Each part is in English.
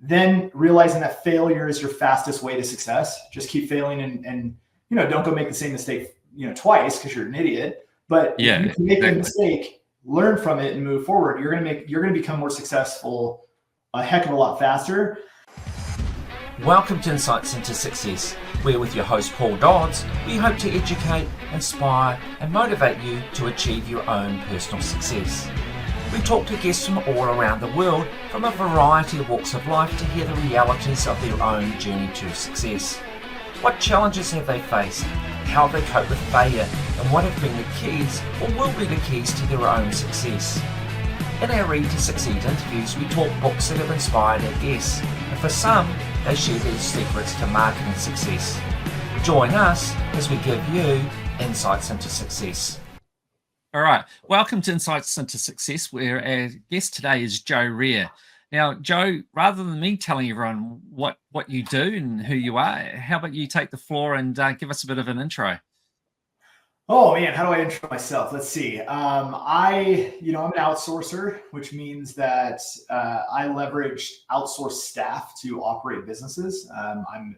then realizing that failure is your fastest way to success. Just keep failing and don't go make the same mistake, twice because you're an idiot. But if you can make the mistake, learn from it and move forward, you're going to become more successful a heck of a lot faster. Welcome to Insights into Success. We're with your host, Paul Dodds. We hope to educate, inspire, and motivate you to achieve your own personal success. We talk to guests from all around the world from a variety of walks of life to hear the realities of their own journey to success. What challenges have they faced? How have they coped with failure? And what have been the keys or will be the keys to their own success? In our Read to Succeed interviews, we talk books that have inspired our guests, and for some, they share their secrets to marketing success. Join us as we give you insights into success. All right, welcome to Insights into Success, where our guest today is Joe Rear. Now, Joe, rather than me telling everyone what you do and who you are, how about you take the floor and give us a bit of an intro? Oh man, how do I intro myself? Let's see. I'm an outsourcer, which means that I leverage outsourced staff to operate businesses. I'm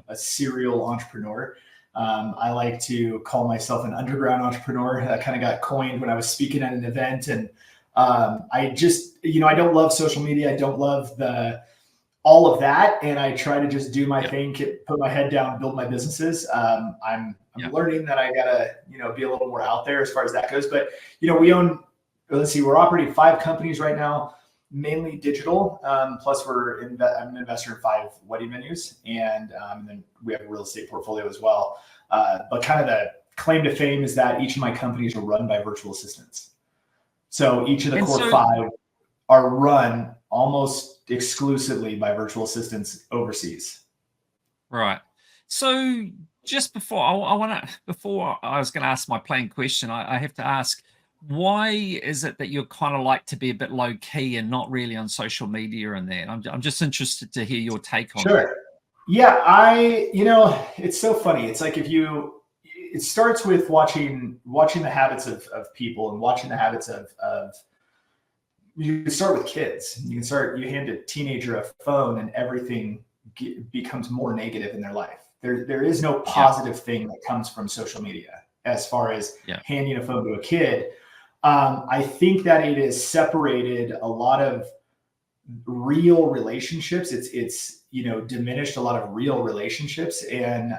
a serial entrepreneur. I like to call myself an underground entrepreneur. That kind of got coined when I was speaking at an event. And I just, I don't love social media. I don't love all of that. And I try to just do my thing, put my head down, build my businesses. I'm learning that I gotta, be a little more out there as far as that goes. But, we're operating 5 companies right now, mainly digital. Plus I'm an investor in 5 wedding venues, and then we have a real estate portfolio as well. But kind of the claim to fame is that each of my companies are run by virtual assistants. So each of the core 5 are run almost exclusively by virtual assistants overseas. Right. So just before I was going to ask my plain question, I have to ask, why is it that you're kind of like to be a bit low key and not really on social media and that? I'm just interested to hear your take on Sure. that. Yeah, it's so funny. It's like it starts with watching the habits of people and watching the habits of you can start with kids. You hand a teenager a phone and everything becomes more negative in their life. There is no positive thing that comes from social media as far as handing a phone to a kid. I think that it has separated a lot of real relationships. It's diminished a lot of real relationships, and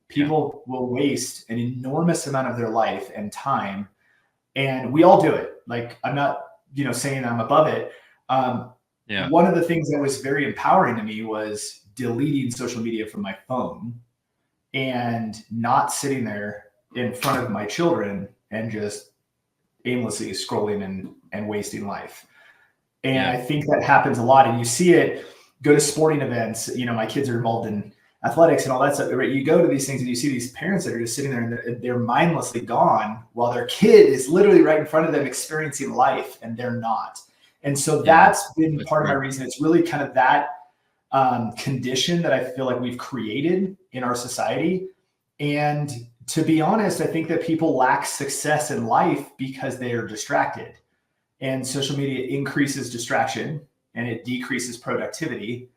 people will waste an enormous amount of their life and time, and we all do it. Like, I'm not saying I'm above it. One of the things that was very empowering to me was deleting social media from my phone and not sitting there in front of my children and just aimlessly scrolling and wasting life. And I think that happens a lot. And you see it, go to sporting events, my kids are involved in athletics and all that stuff. Right? You go to these things and you see these parents that are just sitting there and they're mindlessly gone while their kid is literally right in front of them experiencing life, and they're not. And so that's been part of my reason. It's really kind of that condition that I feel like we've created in our society. And to be honest, I think that people lack success in life because they are distracted. And social media increases distraction and it decreases productivity.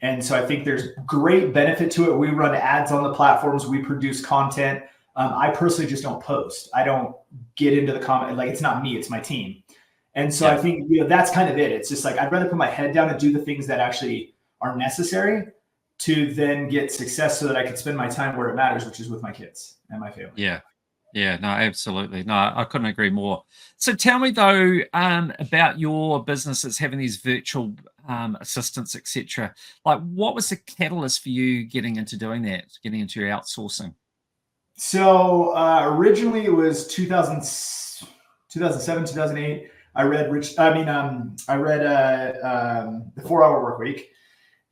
And so I think there's great benefit to it. We run ads on the platforms. We produce content. I personally just don't post. I don't get into the comment. Like, it's not me, it's my team. And so I think that's kind of it. It's just like, I'd rather put my head down and do the things that actually are necessary to then get success so that I can spend my time where it matters, which is with my kids and my family. Yeah, no, absolutely. No, I couldn't agree more. So tell me though, about your businesses having these virtual assistants, etc. Like, what was the catalyst for you getting into doing that, getting into your outsourcing? So originally it was 2007, 2008. I read The 4-Hour Workweek.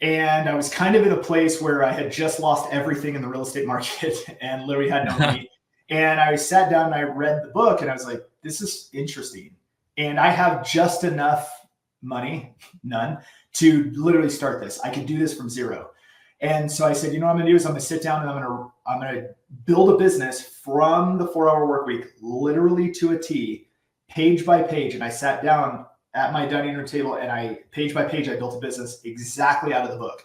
And I was kind of in a place where I had just lost everything in the real estate market and literally had no money. And I sat down and I read the book and I was like, this is interesting. And I have just enough money, none, to literally start this. I could do this from zero. And so I said, what I'm going to do is I'm going to sit down and I'm going to build a business from the 4-Hour Workweek, literally to a T, page by page. And I sat down at my dining room table, and page by page, I built a business exactly out of the book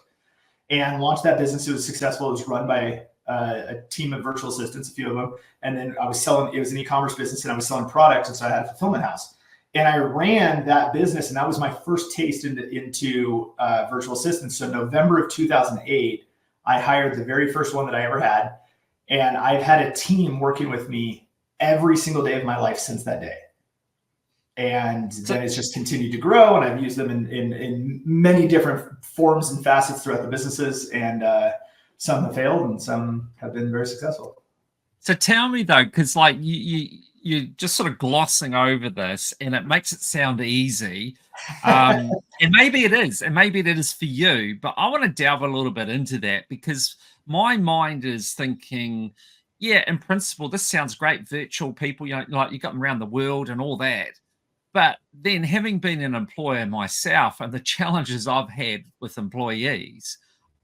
and launched that business. It was successful. It was run by a team of virtual assistants, a few of them. And then it was an e-commerce business, and I was selling products. And so I had a fulfillment house, and I ran that business. And that was my first taste into virtual assistants. So November of 2008, I hired the very first one that I ever had. And I've had a team working with me every single day of my life since that day. And then it's just continued to grow, and I've used them in many different forms and facets throughout the businesses. And some have failed and some have been very successful. So tell me though, because like you're just sort of glossing over this, and it makes it sound easy. And maybe it is, and maybe it is for you, but I want to delve a little bit into that, because my mind is thinking, yeah, in principle, this sounds great. Virtual people, like you got them around the world and all that. But then, having been an employer myself and the challenges I've had with employees,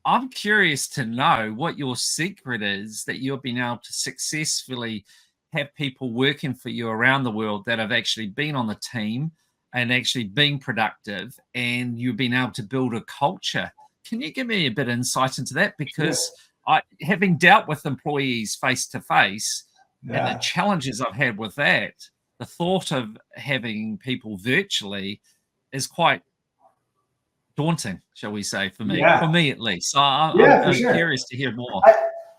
I'm curious to know what your secret is that you've been able to successfully have people working for you around the world that have actually been on the team and actually been productive, and you've been able to build a culture. Can you give me a bit of insight into that? Because having dealt with employees face to face and the challenges I've had with that, the thought of having people virtually is quite daunting, shall we say, for me, for me at least. So I'm curious to hear more.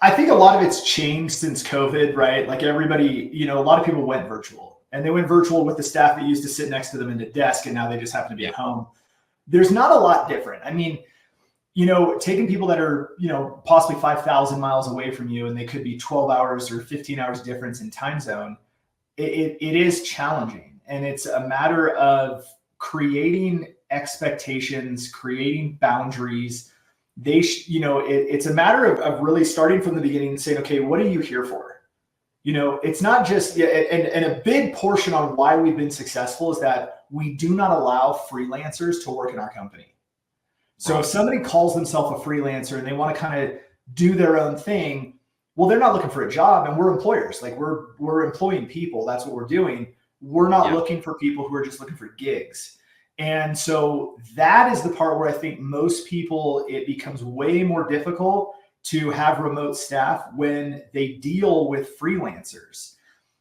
I think a lot of it's changed since COVID, right? Like everybody, a lot of people went virtual, and they went virtual with the staff that used to sit next to them in the desk, and now they just happen to be at home. There's not a lot different. I mean, taking people that are, possibly 5,000 miles away from you, and they could be 12 hours or 15 hours difference in time zone, it is challenging. And it's a matter of creating expectations, creating boundaries. It's a matter of really starting from the beginning and saying, okay, what are you here for? It's not just, and a big portion on why we've been successful is that we do not allow freelancers to work in our company. So if somebody calls themselves a freelancer and they want to kind of do their own thing, well, they're not looking for a job, and we're employers. Like we're employing people. That's what we're doing. We're not looking for people who are just looking for gigs. And so that is the part where I think most people, it becomes way more difficult to have remote staff when they deal with freelancers.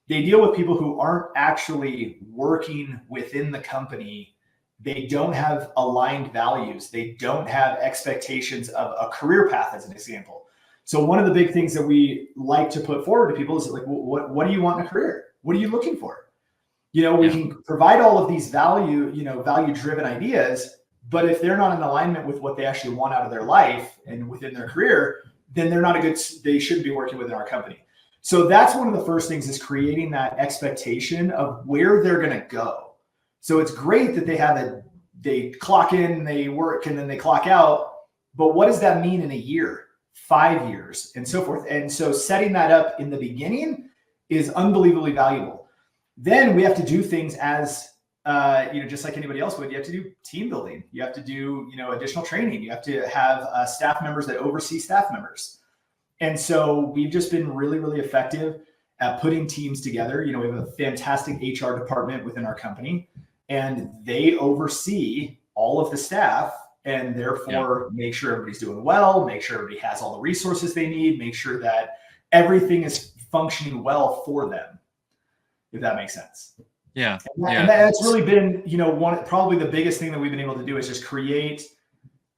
They deal with people who aren't actually working within the company. They don't have aligned values. They don't have expectations of a career path, as an example. So one of the big things that we like to put forward to people is like, what do you want in a career? What are you looking for? We can provide all of these value-driven ideas, but if they're not in alignment with what they actually want out of their life and within their career, then they shouldn't be working within our company. So that's one of the first things, is creating that expectation of where they're going to go. So it's great that they clock in, they work, and then they clock out. But what does that mean in a year, 5 years, and so forth? And so setting that up in the beginning is unbelievably valuable. Then we have to do things as, just like anybody else would. You have to do team building. You have to do, additional training. You have to have staff members that oversee staff members. And so we've just been really, really effective at putting teams together. We have a fantastic HR department within our company, and they oversee all of the staff, and therefore make sure everybody's doing well, make sure everybody has all the resources they need, make sure that everything is functioning well for them, if that makes sense. Yeah. And that's really been, probably the biggest thing that we've been able to do is just create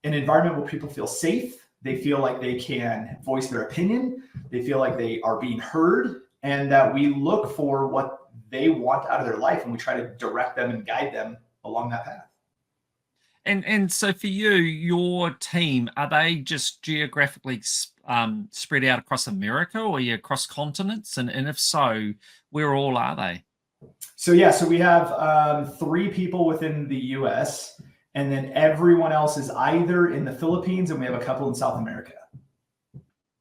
an environment where people feel safe. They feel like they can voice their opinion. They feel like they are being heard, and that we look for what they want out of their life, and we try to direct them and guide them along that path. And so for you, your team, are they just geographically spread out across America, or are you across continents? And if so, where all are they? So we have 3 people within the US, and then everyone else is either in the Philippines, and we have a couple in South America.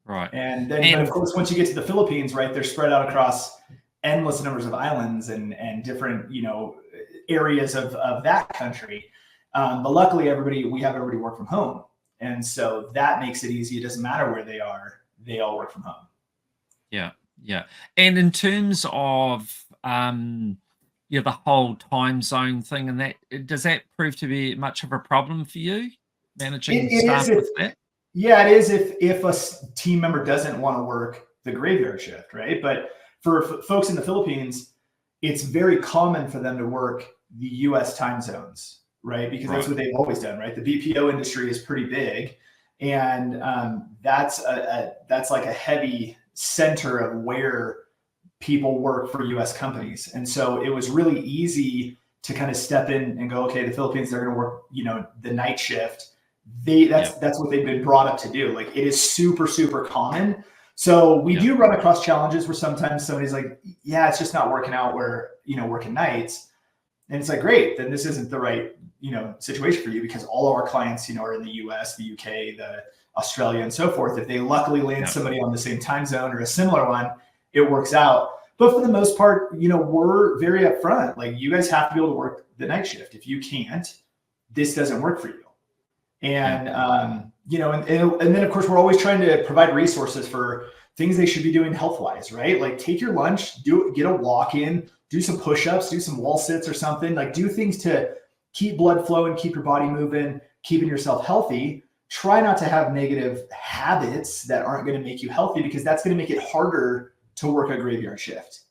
Right. And then, but of course, once you get to the Philippines, right, they're spread out across endless numbers of islands and different, areas of that country. But luckily, we have everybody work from home. And so that makes it easy. It doesn't matter where they are. They all work from home. Yeah. And in terms of the whole time zone thing, and that does that prove to be much of a problem for you managing It is staff if, with that? yeah, it is if team member doesn't want to work the graveyard shift, right? But for folks in the Philippines, it's very common for them to work the U.S. time zones, right? Because that's what they've always done, right? The BPO industry is pretty big, and that's like a heavy center of where people work for U.S. companies, and so it was really easy to kind of step in and go, okay, the Philippines, they're going to work, the night shift. That's what they've been brought up to do. Like, it is super, super common. So we do run across challenges where sometimes somebody's like, yeah, it's just not working out where, working nights. And it's like, great, then this isn't the right, situation for you, because all of our clients, are in the US, the UK, the Australia, and so forth. If they luckily land somebody on the same time zone or a similar one, it works out. But for the most part, we're very upfront. Like, you guys have to be able to work the night shift. If you can't, this doesn't work for you. And, and then of course, we're always trying to provide resources for things they should be doing health-wise, right? Like, take your lunch, get a walk in, do some push-ups, do some wall sits or something. Like, do things to keep blood flowing, keep your body moving, keeping yourself healthy. Try not to have negative habits that aren't going to make you healthy, because that's going to make it harder to work a graveyard shift.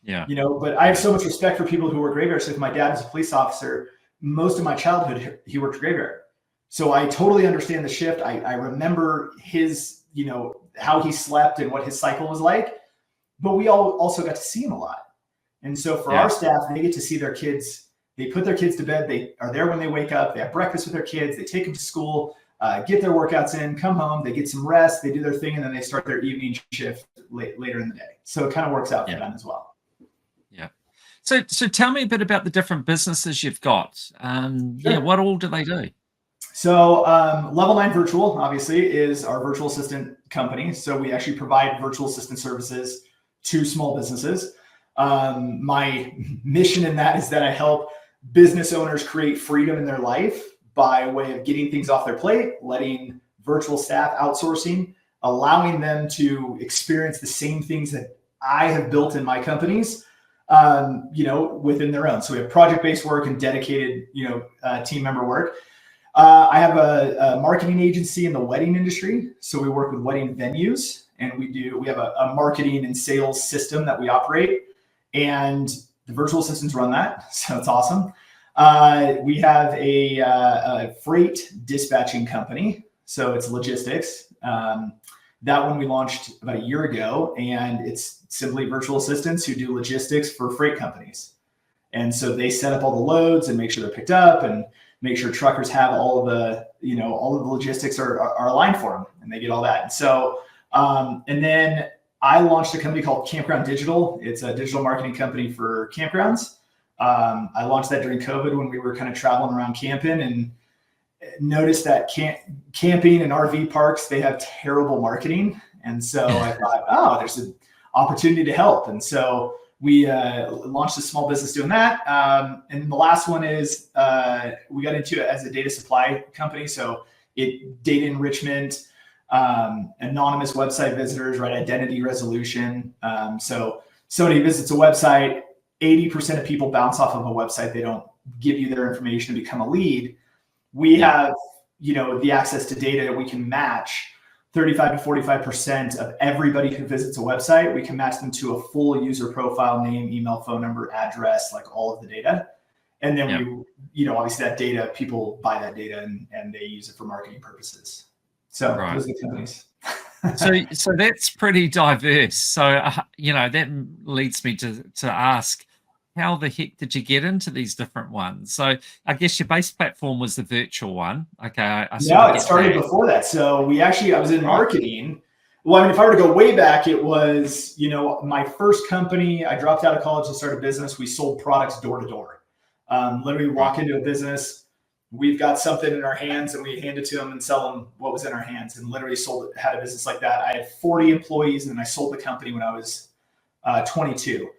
Yeah. But I have so much respect for people who work graveyard shift. My dad was a police officer. Most of my childhood, he worked graveyard. So I totally understand the shift. I remember his, how he slept and what his cycle was like, but we all also got to see him a lot. And so for our staff, they get to see their kids. They put their kids to bed. They are there when they wake up. They have breakfast with their kids. They take them to school, get their workouts in, come home, they get some rest, they do their thing, and then they start their evening shift later in the day. So it kind of works out for them as well. Yeah. So tell me a bit about the different businesses you've got. Sure. What all do they do? So Level 9 Virtual, obviously, is our virtual assistant company. So we actually provide virtual assistant services to small businesses. My mission in that is that I help business owners create freedom in their life by way of getting things off their plate, letting virtual staff outsourcing, allowing them to experience the same things that I have built in my companies, within their own. So we have project-based work and dedicated, team member work. I have a marketing agency in the wedding industry. So we work with wedding venues, and we have a marketing and sales system that we operate, and the virtual assistants run that. So it's awesome. We have a freight dispatching company. So it's logistics. That one we launched about a year ago, and it's simply virtual assistants who do logistics for freight companies. And so they set up all the loads and make sure they're picked up, and make sure truckers have all of the logistics are aligned for them, and they get all that. And so, and then I launched a company called Campground Digital. It's a digital marketing company for campgrounds. I launched that during COVID when we were kind of traveling around camping, and noticed that camping and RV parks, they have terrible marketing. And so I thought, there's an opportunity to help. And so we launched a small business doing that. And the last one is we got into it as a data supply company. So data enrichment, anonymous website visitors, right? Identity resolution. So somebody visits a website, 80% of people bounce off of a website. They don't give you their information to become a lead. We have, the access to data that we can match 35 to 45% of everybody who visits a website. We can match them to a full user profile, name, email, phone number, address, like all of the data. And then we, obviously that data, people buy that data and they use it for marketing purposes. So those are the companies. so that's pretty diverse. So, that leads me to ask, how the heck did you get into these different ones? So I guess your base platform was the virtual one. Okay. It started before that. So I was in marketing. Well, I mean, if I were to go way back, it was, my first company, I dropped out of college and started a business. We sold products door to door. Literally walk into a business, we've got something in our hands, and we hand it to them and sell them what was in our hands, and literally had a business like that. I had 40 employees, and then I sold the company when I was 22.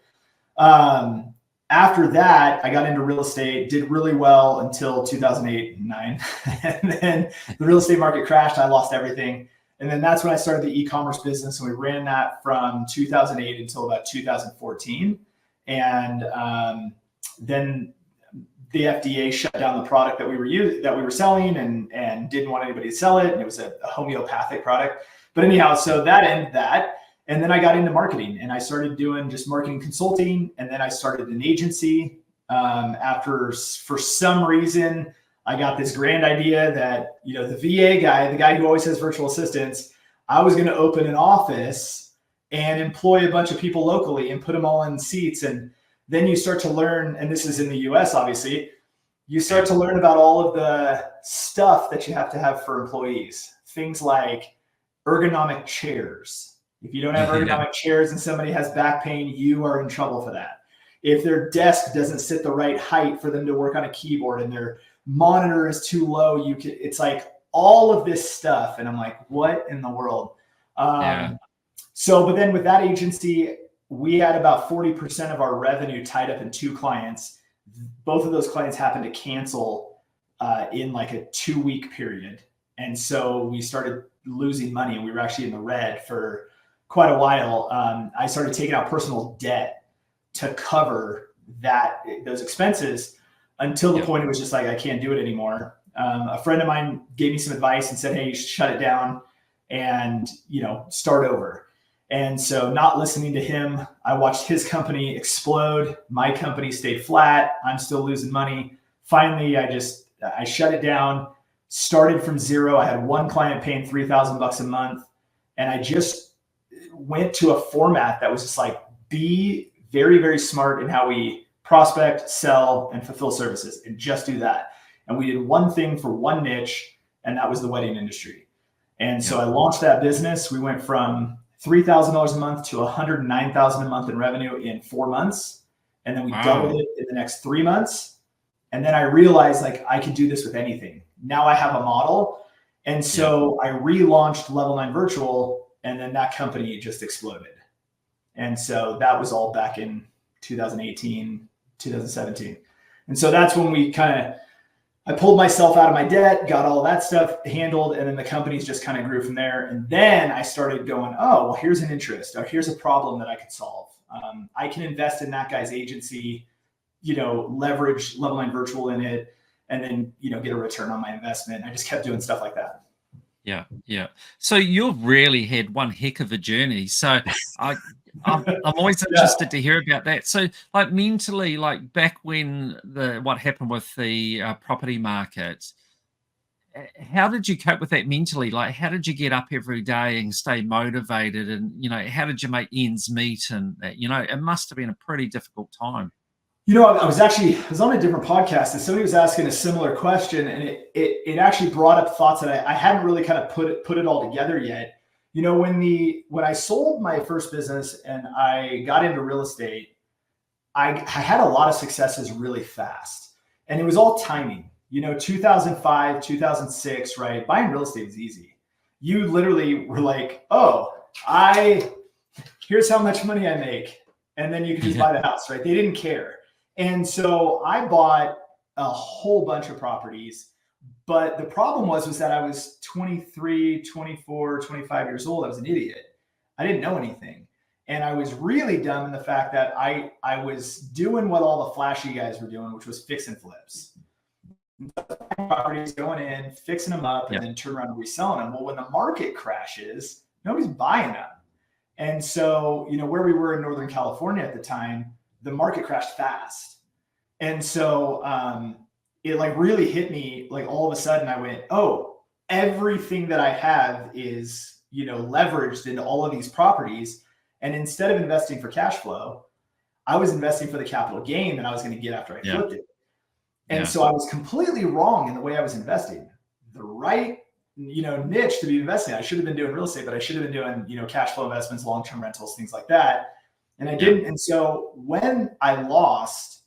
After that, I got into real estate, did really well until 2008 and 9. And then the real estate market crashed. I lost everything. And then that's when I started the e-commerce business. And we ran that from 2008 until about 2014. And Then the FDA shut down the product that we were selling, and didn't want anybody to sell it. And it was a homeopathic product. But anyhow, so that ended that. And then I got into marketing, and I started doing just marketing consulting. And then I started an agency. After, for some reason, I got this grand idea that, the VA guy, the guy who always has virtual assistants, I was going to open an office and employ a bunch of people locally and put them all in seats. And then you start to learn, and this is in the US, obviously, you start to learn about all of the stuff that you have to have for employees. Things like ergonomic chairs. If you don't have ergonomic chairs and somebody has back pain, you are in trouble for that. If their desk doesn't sit the right height for them to work on a keyboard and their monitor is too low, it's like all of this stuff. And I'm like, what in the world? So, but then with that agency, we had about 40% of our revenue tied up in 2 clients. Both of those clients happened to cancel in like a 2-week period. And so we started losing money, and we were actually in the red for quite a while. I started taking out personal debt to cover those expenses, until the point it was just like, I can't do it anymore. A friend of mine gave me some advice and said, hey, you should shut it down and, start over. And so, not listening to him, I watched his company explode. My company stayed flat. I'm still losing money. Finally, I shut it down, started from zero. I had one client paying $3,000 a month. And I just went to a format that was just like, be very, very smart in how we prospect, sell, and fulfill services, and just do that. And we did one thing for one niche, and that was the wedding industry. And so I launched that business. We went from $3,000 a month to $109,000 a month in revenue in 4 months. And then we doubled it in the next 3 months. And then I realized, like, I could do this with anything. Now I have a model. And so I relaunched Level 9 Virtual, and then that company just exploded. And so that was all back in 2018, 2017. And so that's when I pulled myself out of my debt, got all that stuff handled, and then the companies just kind of grew from there. And then I started going, oh, well, here's an interest, or here's a problem that I could solve. I can invest in that guy's agency, leverage Level 9 Virtual in it, and then, get a return on my investment. I just kept doing stuff like that. Yeah. So you've really had one heck of a journey. So I'm always interested to hear about that. So, like, mentally, like back when what happened with the property market, how did you cope with that mentally? Like, how did you get up every day and stay motivated? And how did you make ends meet? And it must have been a pretty difficult time. I was on a different podcast, and somebody was asking a similar question, and it actually brought up thoughts that I hadn't really kind of put it all together yet. When I sold my first business and I got into real estate, I had a lot of successes really fast, and it was all timing. 2005, 2006, right? Buying real estate is easy. You literally were like, oh, here's how much money I make, and then you can just buy the house, right? They didn't care. And so I bought a whole bunch of properties, but the problem was that I was 23, 24, 25 years old. I was an idiot. I didn't know anything. And I was really dumb in the fact that I was doing what all the flashy guys were doing, which was fix and flips. Properties going in, fixing them up, and then turn around and reselling them. Well, when the market crashes, nobody's buying them. And so, where we were in Northern California at the time, the market crashed fast. And so it like really hit me, like all of a sudden I went, oh, everything that I have is, leveraged into all of these properties. And instead of investing for cash flow, I was investing for the capital gain that I was going to get after I flipped it. And so I was completely wrong in the way I was investing. The right, niche to be investing. I should have been doing real estate, but I should have been doing, cash flow investments, long-term rentals, things like that. And I didn't. And so when I lost,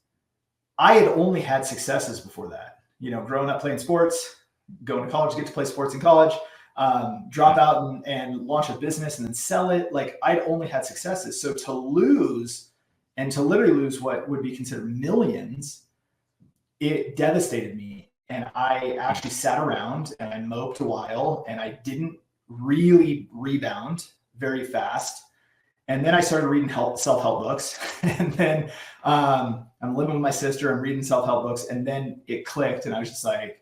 I had only had successes before that. Growing up playing sports, going to college, get to play sports in college, drop out and launch a business and then sell it. Like, I'd only had successes. So to lose, and to literally lose what would be considered millions, it devastated me. And I actually sat around and I moped a while, and I didn't really rebound very fast. And then I started reading self-help books. And then I'm living with my sister, I'm reading self-help books. And then it clicked. And I was just like,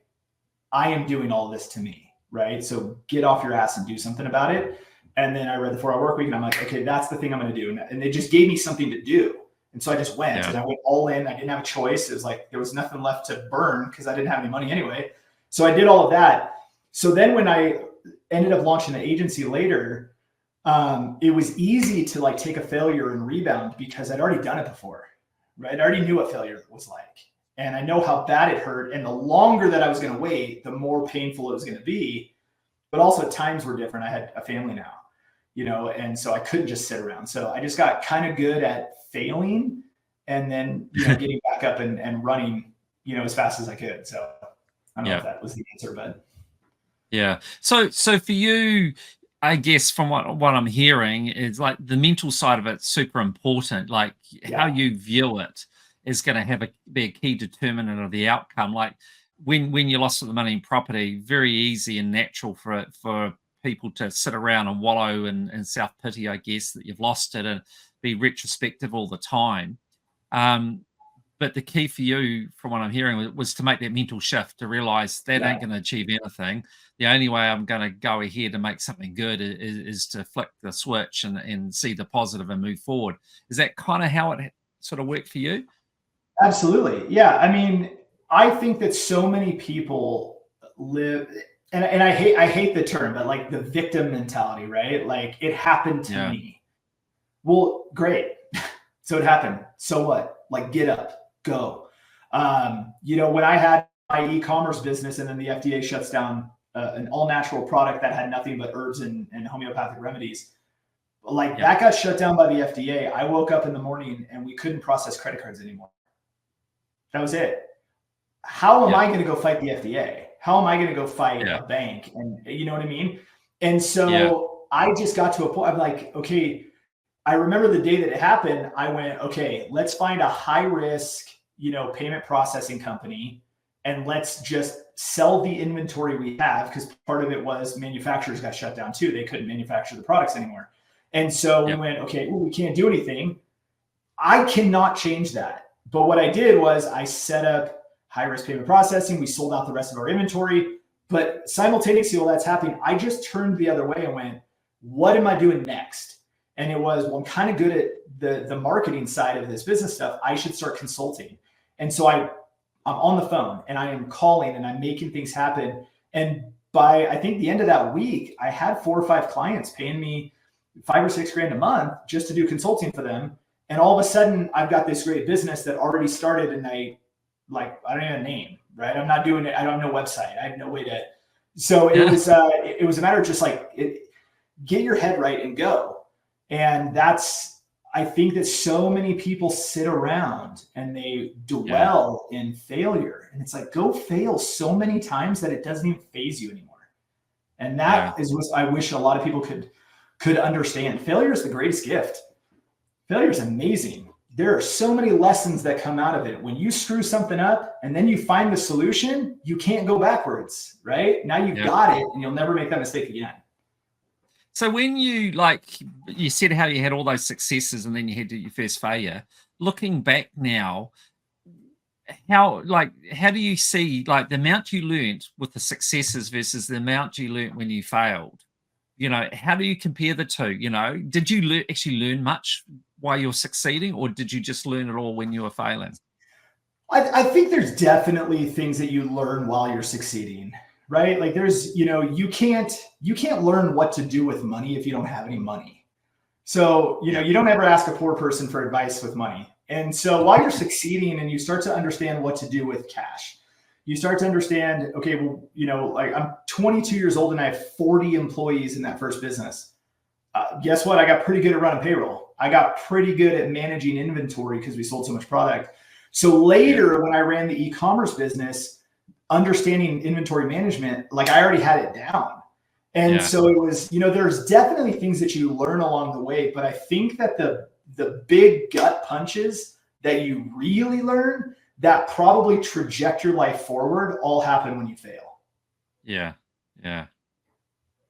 I am doing all this to me, right? So get off your ass and do something about it. And then I read the 4-Hour Work Week, and I'm like, okay, that's the thing I'm going to do. And they just gave me something to do. And so I just went, and I went all in. I didn't have a choice. It was like, there was nothing left to burn because I didn't have any money anyway. So I did all of that. So then when I ended up launching the agency later, it was easy to like take a failure and rebound because I'd already done it before, right? I already knew what failure was like. And I know how bad it hurt. And the longer that I was going to wait, the more painful it was going to be. But also times were different. I had a family now, and so I couldn't just sit around. So I just got kind of good at failing and then getting back up and running, as fast as I could. So I don't know if that was the answer, but. Yeah. So for you, I guess from what I'm hearing is like the mental side of it's super important. Like how you view it is going to be a key determinant of the outcome. Like when you lost the money in property, very easy and natural for people to sit around and wallow in self-pity, I guess, that you've lost it and be retrospective all the time. But the key for you, from what I'm hearing, was to make that mental shift to realize that ain't going to achieve anything. The only way I'm going to go ahead and make something good is to flick the switch and see the positive and move forward. Is that kind of how it sort of worked for you? Absolutely. Yeah. I mean, I think that so many people live, and I hate the term, but like the victim mentality, right? Like it happened to me. Well, great. So it happened. So what? Like get up, go. When I had my e-commerce business and then the FDA shuts down an all natural product that had nothing but herbs and homeopathic remedies, that got shut down by the FDA. I woke up in the morning and we couldn't process credit cards anymore. That was it. How am I going to go fight the FDA? How am I going to go fight a bank? And you know what I mean? And so I just got to a point. I'm like, okay, I remember the day that it happened. I went, okay, let's find a high risk, payment processing company, and let's just sell the inventory we have, because part of it was manufacturers got shut down too. They couldn't manufacture the products anymore. And so we went, okay, well, we can't do anything. I cannot change that. But what I did was I set up high risk payment processing. We sold out the rest of our inventory, but simultaneously while that's happening, I just turned the other way and went, what am I doing next? And it was, well, I'm kind of good at the marketing side of this business stuff. I should start consulting. And so I'm on the phone and I am calling and I'm making things happen. And by, I think the end of that week, I had 4 or 5 clients paying me $5 or $6 grand a month just to do consulting for them. And all of a sudden I've got this great business that already started, and I don't even have a name, right? I'm not doing it. I don't have no website. I have no way to. So it was a matter of just get your head right and go. And I think that so many people sit around and they dwell in failure, and it's like, go fail so many times that it doesn't even faze you anymore. And that is what I wish a lot of people could understand. Failure is the greatest gift. Failure is amazing. There are so many lessons that come out of it. When you screw something up and then you find the solution, you can't go backwards, right? Now you've got it and you'll never make that mistake again. So when you you said how you had all those successes and then you had your first failure, looking back now, how do you see the amount you learned with the successes versus the amount you learned when you failed? How do you compare the two? Did you actually learn much while you're succeeding, or did you just learn it all when you were failing? I think there's definitely things that you learn while you're succeeding, right? Like there's, you can't learn what to do with money if you don't have any money. So, you don't ever ask a poor person for advice with money. And so while you're succeeding and you start to understand what to do with cash, you start to understand, okay, well, I'm 22 years old and I have 40 employees in that first business. Guess what? I got pretty good at running payroll. I got pretty good at managing inventory because we sold so much product. So later when I ran the e-commerce business, understanding inventory management, I already had it down. And so it was, there's definitely things that you learn along the way, but I think that the big gut punches that you really learn that probably traject your life forward all happen when you fail. Yeah.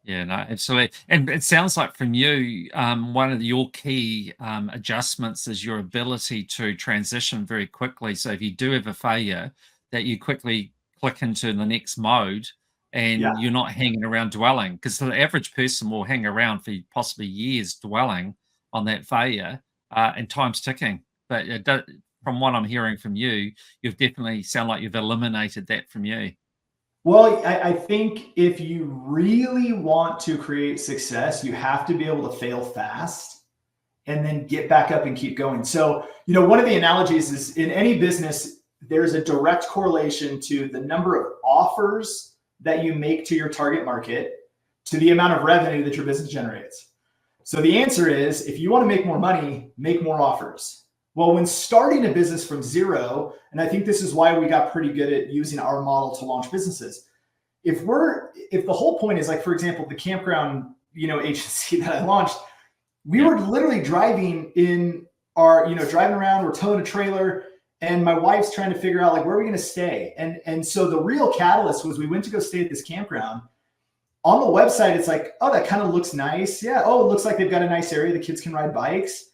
Yeah, no, absolutely. And it sounds like from you, one of your key adjustments is your ability to transition very quickly. So if you do have a failure, that you quickly click into the next mode Yeah. and you're not hanging around dwelling. Because the average person will hang around for possibly years dwelling on that failure, and time's ticking. But from what I'm hearing from you, you've definitely sound like you've eliminated that from you. Well, I think if you really want to create success, you have to be able to fail fast and then get back up and keep going. So, one of the analogies is in any business, there's a direct correlation to the number of offers that you make to your target market to the amount of revenue that your business generates. So the answer is, if you want to make more money, make more offers. Well, when starting a business from zero, and I think this is why we got pretty good at using our model to launch businesses. If the whole point is, like, for example, the campground, agency that I launched, we were literally driving around, we're towing a trailer, and my wife's trying to figure out, like, where are we going to stay? And so the real catalyst was we went to go stay at this campground. On the website, it's like, oh, that kind of looks nice. Yeah. Oh, it looks like they've got a nice area. The kids can ride bikes.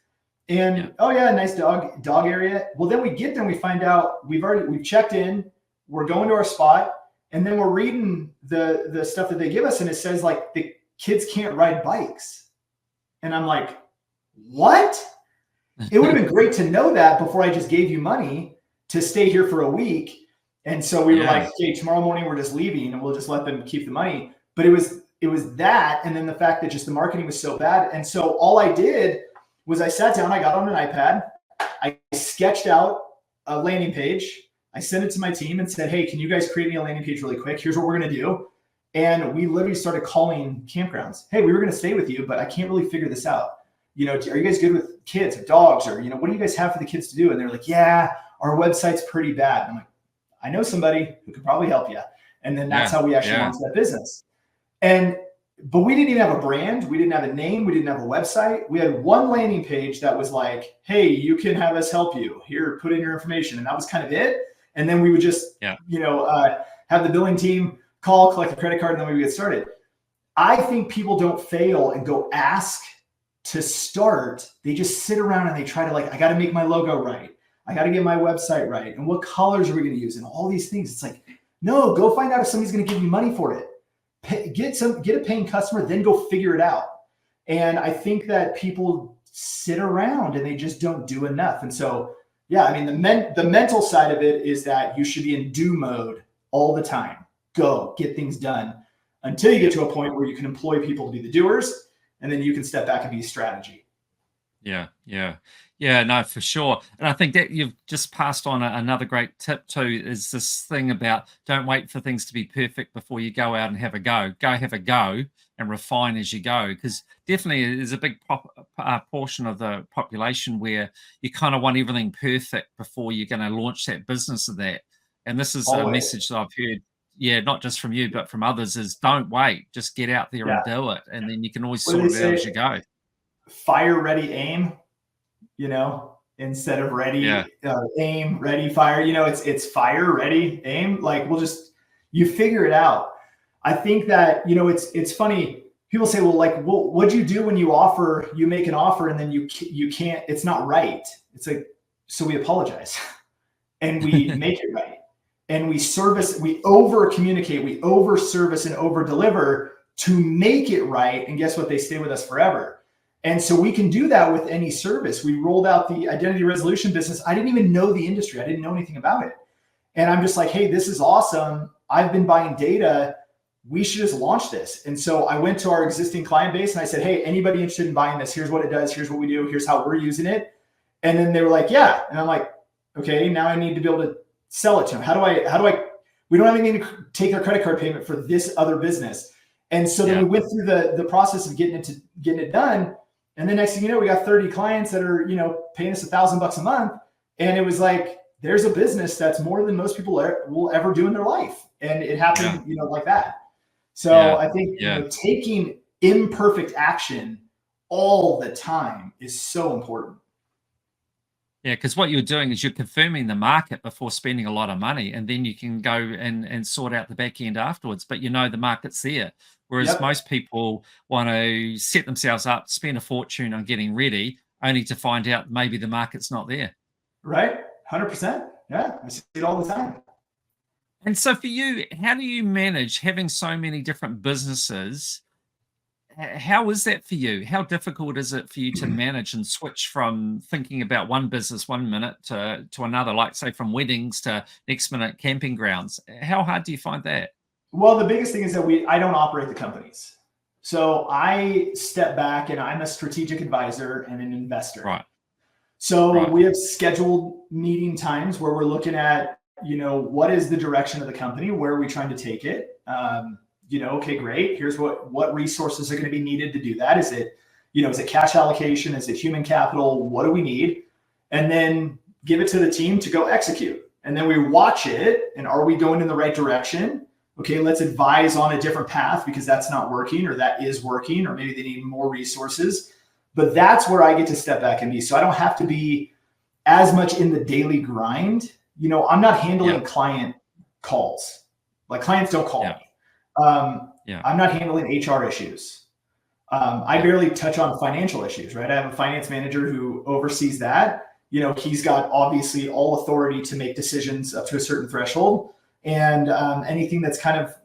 And oh yeah, nice dog area. Well, then we get there and we find out we've checked in, we're going to our spot, and then we're reading the stuff that they give us, and it says, like, the kids can't ride bikes. And I'm like, what? It would have been great to know that before I just gave you money to stay here for a week. And so we were like, okay, tomorrow morning we're just leaving and we'll just let them keep the money. But it was that, and then the fact that just the marketing was so bad. And so all I did was I sat down, I got on an iPad, I sketched out a landing page, I sent it to my team and said, hey, can you guys create me a landing page really quick? Here's what we're going to do. And we literally started calling campgrounds. Hey, we were going to stay with you, but I can't really figure this out. Are you guys good with kids or dogs? Or, what do you guys have for the kids to do? And they're like, yeah, our website's pretty bad. And I'm like, I know somebody who could probably help you. And then that's how we actually launched that business. But we didn't even have a brand. We didn't have a name. We didn't have a website. We had one landing page that was like, hey, you can have us help you. Here, put in your information. And that was kind of it. And then we would just, have the billing team call, collect a credit card, and then we would get started. I think people don't fail and go ask to start. They just sit around and they try to, like, I got to make my logo right. I got to get my website right. And what colors are we going to use? And all these things. It's like, no, go find out if somebody's going to give you money for it. Get a paying customer, then go figure it out. And I think that people sit around and they just don't do enough. And so, the mental side of it is that you should be in do mode all the time. Go get things done until you get to a point where you can employ people to be the doers, and then you can step back and be strategy. Yeah, no, for sure. And I think that you've just passed on another great tip too, is this thing about don't wait for things to be perfect before you go out and have a go. Go have a go and refine as you go. Because definitely there's a big portion of the population where you kind of want everything perfect before you're going to launch that business of that. And this is a message that I've heard, not just from you, but from others, is don't wait. Just get out there and do it. And then you can always sort it out as you go. Fire, ready, aim. Instead of ready, aim, ready, fire, it's fire, ready, aim. Like, you figure it out. I think that, it's funny. People say, well, what'd you do when you make an offer and then you can't, it's not right. It's like, so we apologize and we make it right. And we over communicate, we over service and over deliver to make it right. And guess what? They stay with us forever. And so we can do that with any service. We rolled out the identity resolution business. I didn't even know the industry. I didn't know anything about it. And I'm just like, hey, this is awesome. I've been buying data. We should just launch this. And so I went to our existing client base and I said, hey, anybody interested in buying this? Here's what it does. Here's what we do. Here's how we're using it. And then they were like, yeah. And I'm like, okay, now I need to be able to sell it to them. How do I, we don't have anything to take their credit card payment for this other business. And so then we went through the process of getting it done. And the next thing you know, we got 30 clients that are, paying us $1,000 a month. And it was like, there's a business that's more than most people will ever do in their life. And it happened, like that. So I think taking imperfect action all the time is so important. Yeah, because what you're doing is you're confirming the market before spending a lot of money, and then you can go and sort out the back end afterwards. But the market's there. Whereas Yep. most people want to set themselves up, spend a fortune on getting ready, only to find out maybe the market's not there. Right. 100%. Yeah. I see it all the time. And so for you, how do you manage having so many different businesses? How is that for you? How difficult is it for you to manage and switch from thinking about one business 1 minute to another, like say from weddings to next minute camping grounds? How hard do you find that? Well, the biggest thing is that I don't operate the companies. So I step back and I'm a strategic advisor and an investor. Right. So Right. we have scheduled meeting times where we're looking at, what is the direction of the company? Where are we trying to take it? Okay, great. Here's what resources are going to be needed to do that. Is it cash allocation? Is it human capital? What do we need? And then give it to the team to go execute. And then we watch it. And are we going in the right direction? Okay, let's advise on a different path because that's not working, or that is working, or maybe they need more resources. But that's where I get to step back and be. So I don't have to be as much in the daily grind. I'm not handling client calls. Like clients don't call me. I'm not handling HR issues. I barely touch on financial issues, right? I have a finance manager who oversees that. He's got obviously all authority to make decisions up to a certain threshold. And anything that's kind of,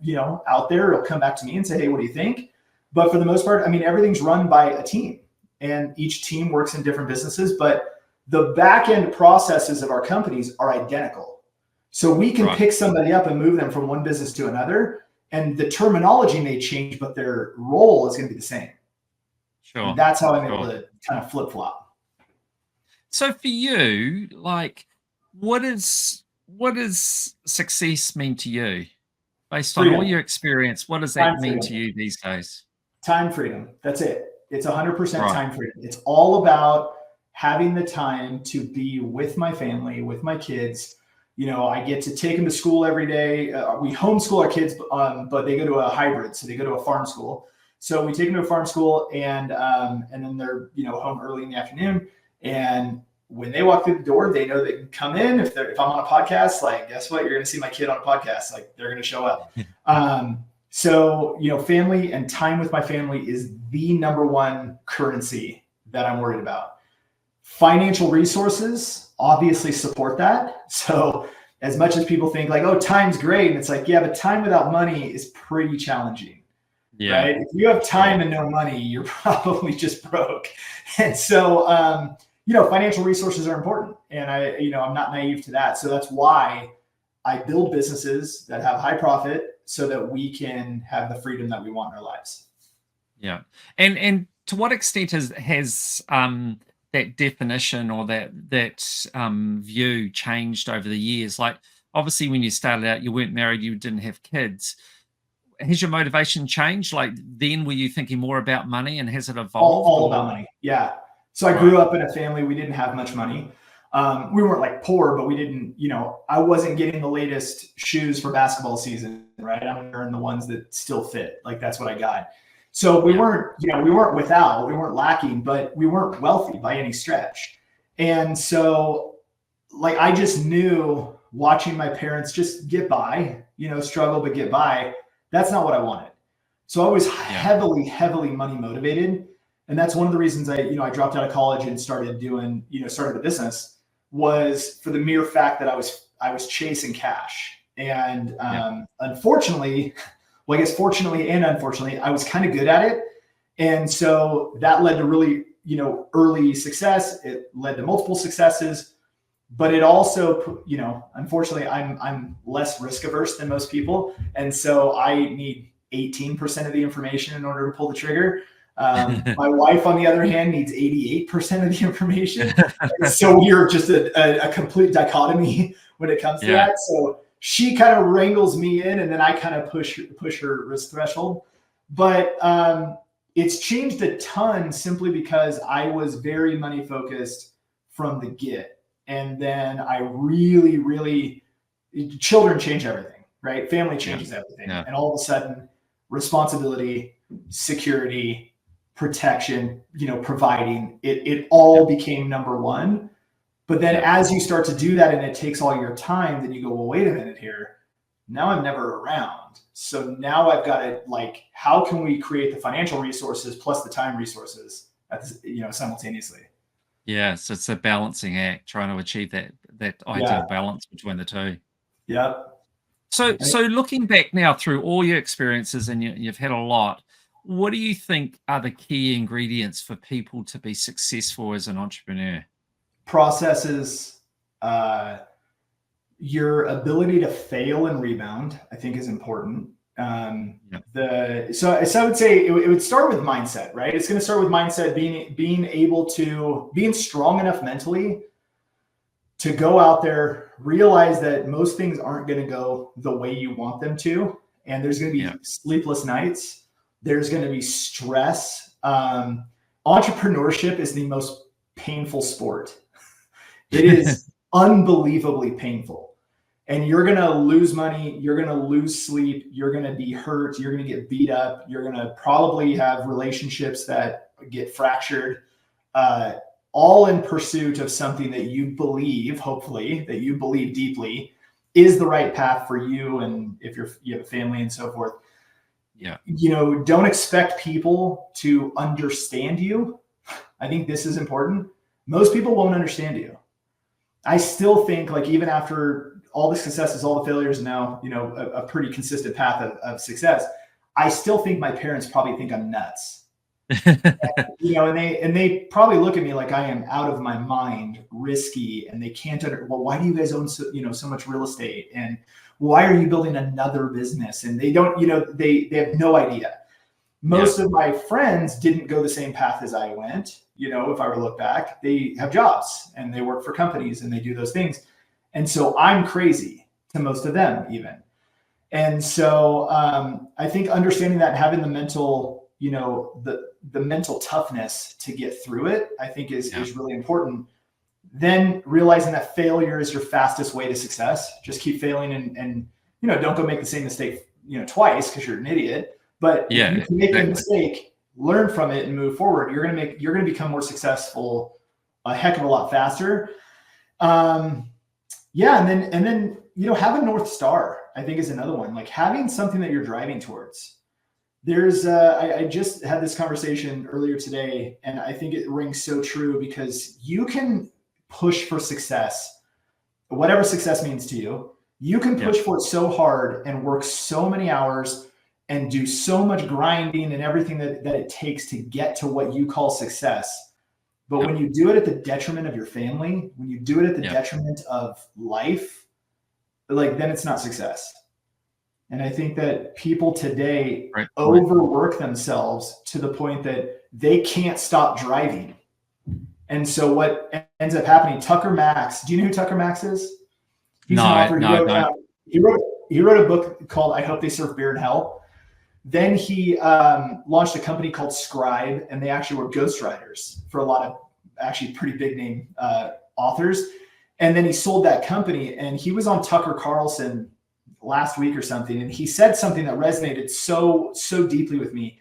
out there, it'll come back to me and say, hey, what do you think? But for the most part, everything's run by a team, and each team works in different businesses, but the back end processes of our companies are identical. So we can pick somebody up and move them from one business to another, and the terminology may change, but their role is going to be the same. Sure. And that's how I'm able to kind of flip flop. So for you, like, what does success mean to you? Based on all your experience, what does that mean to you these days? Time freedom. That's it. It's 100% time freedom. It's all about having the time to be with my family, with my kids. I get to take them to school every day. We homeschool our kids, but they go to a hybrid. So they go to a farm school. So we take them to a farm school, and then they're, home early in the afternoon. And when they walk through the door, they know they can come in. If I'm on a podcast, like, guess what? You're going to see my kid on a podcast. Like, they're going to show up. So, family and time with my family is the number one currency that I'm worried about. Financial resources obviously support that. So as much as people think like, oh, time's great. And it's like, yeah, but time without money is pretty challenging. Yeah. Right? If you have time and no money, you're probably just broke. And so, financial resources are important. And I'm not naive to that. So that's why I build businesses that have high profit so that we can have the freedom that we want in our lives. Yeah. And to what extent has that definition or that view changed over the years? Like, obviously when you started out, you weren't married, you didn't have kids. Has your motivation changed? Like, then were you thinking more about money, and has it evolved? All about money. Yeah. So I grew up in a family, we didn't have much money. We weren't like poor, but we didn't, I wasn't getting the latest shoes for basketball season, right? I'm wearing the ones that still fit. Like, that's what I got. So we weren't, we weren't lacking, but we weren't wealthy by any stretch. And so, like, I just knew, watching my parents just get by, struggle, but get by, that's not what I wanted. So I was heavily money motivated. And that's one of the reasons I dropped out of college and started a business, was for the mere fact that I was chasing cash. And unfortunately, well, I guess fortunately and unfortunately, I was kind of good at it. And so that led to really, early success. It led to multiple successes, but it also, unfortunately, I'm less risk averse than most people. And so I need 18% of the information in order to pull the trigger. My wife, on the other hand, needs 88% of the information. So we're just a complete dichotomy when it comes to that. So she kind of wrangles me in, and then I kind of push her risk threshold. But it's changed a ton simply because I was very money focused from the get. And then I really, children change everything, right? Family changes everything. Yeah. And all of a sudden, responsibility, security, protection, providing, it all became number one. But then as you start to do that and it takes all your time, then you go, well, wait a minute here. Now I'm never around. So now I've got to, like, how can we create the financial resources plus the time resources simultaneously? Yeah, so it's a balancing act, trying to achieve that ideal Yeah. balance between the two. Yep. So looking back now through all your experiences, and you've had a lot, what do you think are the key ingredients for people to be successful as an entrepreneur? Processes, your ability to fail and rebound, I think, is important. So I would say it would start with mindset, right? It's going to start with mindset, being strong enough mentally to go out there, realize that most things aren't going to go the way you want them to. And there's going to be sleepless nights. There's going to be stress. Entrepreneurship is the most painful sport. It is unbelievably painful. And you're going to lose money. You're going to lose sleep. You're going to be hurt. You're going to get beat up. You're going to probably have relationships that get fractured, all in pursuit of something that you believe, hopefully, that you believe deeply is the right path for you. And if you have a family and so forth, don't expect people to understand you. I think this is important. Most people won't understand you. I still think, like, even after all the successes, all the failures, now, a pretty consistent path of success, I still think my parents probably think I'm nuts. And they probably look at me like I am out of my mind, risky, and they can't why do you guys own so much real estate, and why are you building another business? And they don't, they have no idea. Most of my friends didn't go the same path as I went. If I were to look back, they have jobs and they work for companies and they do those things. And so I'm crazy to most of them even. And so I think understanding that, having the mental, the mental toughness to get through it, I think is really important. Then realizing that failure is your fastest way to success. Just keep failing and don't go make the same mistake, twice, because you're an idiot. But if you can make a mistake, learn from it and move forward, you're going to become more successful a heck of a lot faster. And then have a North Star, I think, is another one. Like, having something that you're driving towards. There's I just had this conversation earlier today, and I think it rings so true, because you can push for success, whatever success means to you. You can push for it so hard and work so many hours and do so much grinding and everything that it takes to get to what you call success. But when you do it at the detriment of your family, when you do it at the detriment of life, then it's not success. And I think that people today overwork themselves to the point that they can't stop driving. And so what ends up happening, Tucker Max, do you know who Tucker Max is? He's an author. He wrote a book called I Hope They Serve Beer in Hell. Then he launched a company called Scribe, and they actually were ghostwriters for a lot of actually pretty big name authors. And then he sold that company, and he was on Tucker Carlson last week or something, and he said something that resonated so deeply with me.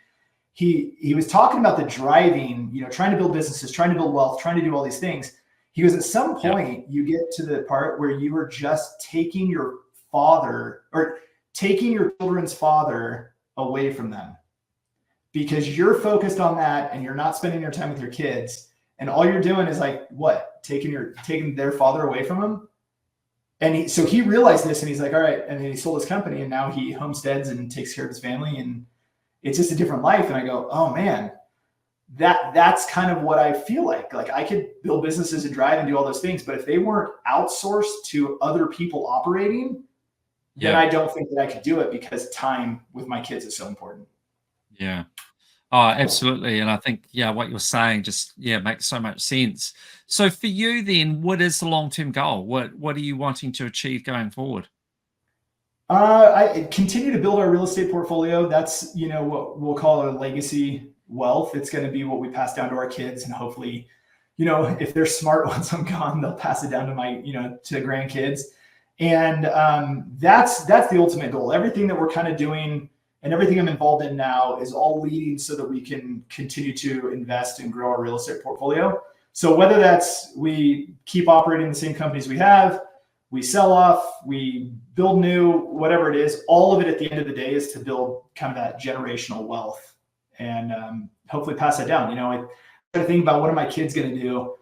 He was talking about the driving, trying to build businesses, trying to build wealth, trying to do all these things. He goes, at some point you get to the part where you are just taking your children's father away from them, because you're focused on that and you're not spending your time with your kids, and all you're doing is taking their father away from them. And so he realized this, and he's like, all right. And then he sold his company, and now he homesteads and takes care of his family, and it's just a different life. And I go, oh man, that's kind of what I feel like. Like, I could build businesses and drive and do all those things, but if they weren't outsourced to other people operating, then I don't think that I could do it, because time with my kids is so important. Yeah. Oh, absolutely. And I think, what you're saying just, makes so much sense. So for you then, what is the long-term goal? What are you wanting to achieve going forward? I continue to build our real estate portfolio. That's, what we'll call our legacy wealth. It's going to be what we pass down to our kids, and hopefully, if they're smart, once I'm gone, they'll pass it down to my, to grandkids. And that's the ultimate goal. Everything that we're kind of doing and everything I'm involved in now is all leading so that we can continue to invest and grow our real estate portfolio. So whether that's we keep operating the same companies we have, we sell off, we build new, whatever it is. All of it at the end of the day is to build kind of that generational wealth and hopefully pass that down. I try to think about what are my kids going to do,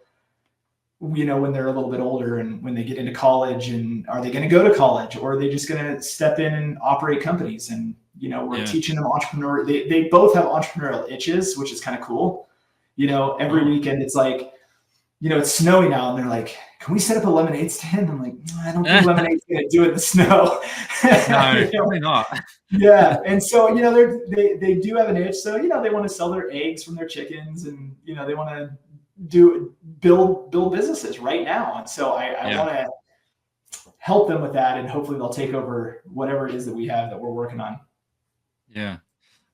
when they're a little bit older and when they get into college, and are they going to go to college, or are they just going to step in and operate companies? And, we're teaching them entrepreneur. They both have entrepreneurial itches, which is kind of cool. Every weekend it's like, it's snowing out and they're like, can we set up a lemonade stand? I'm like, I don't think lemonade's going to do it in the snow. No, probably not. Yeah. And so, they do have an itch. So, they want to sell their eggs from their chickens, and, they want to build businesses right now. And so I want to help them with that, and hopefully they'll take over whatever it is that we have that we're working on. Yeah.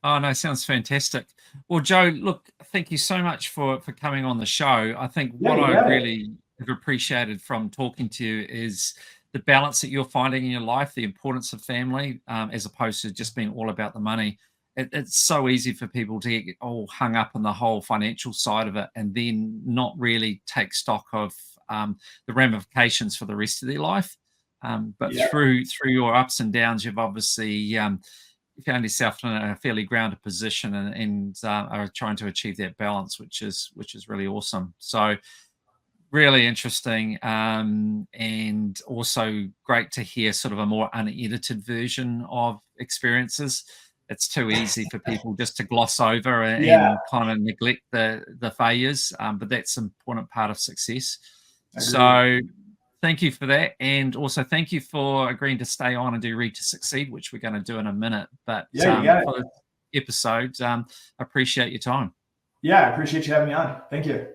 Oh, no, sounds fantastic. Well, Joe, look, thank you so much for coming on the show. I think what I really have appreciated from talking to you is the balance that you're finding in your life, the importance of family, as opposed to just being all about the money. It's so easy for people to get all hung up on the whole financial side of it, and then not really take stock of the ramifications for the rest of their life. But through your ups and downs, you've obviously found yourself in a fairly grounded position, and are trying to achieve that balance, which is really awesome. So really interesting, and also great to hear sort of a more unedited version of experiences. It's too easy for people just to gloss over and kind of neglect the failures, but that's an important part of success. So thank you for that. And also thank you for agreeing to stay on and do Read to Succeed, which we're going to do in a minute. But for the episode, I appreciate your time. Yeah, I appreciate you having me on. Thank you.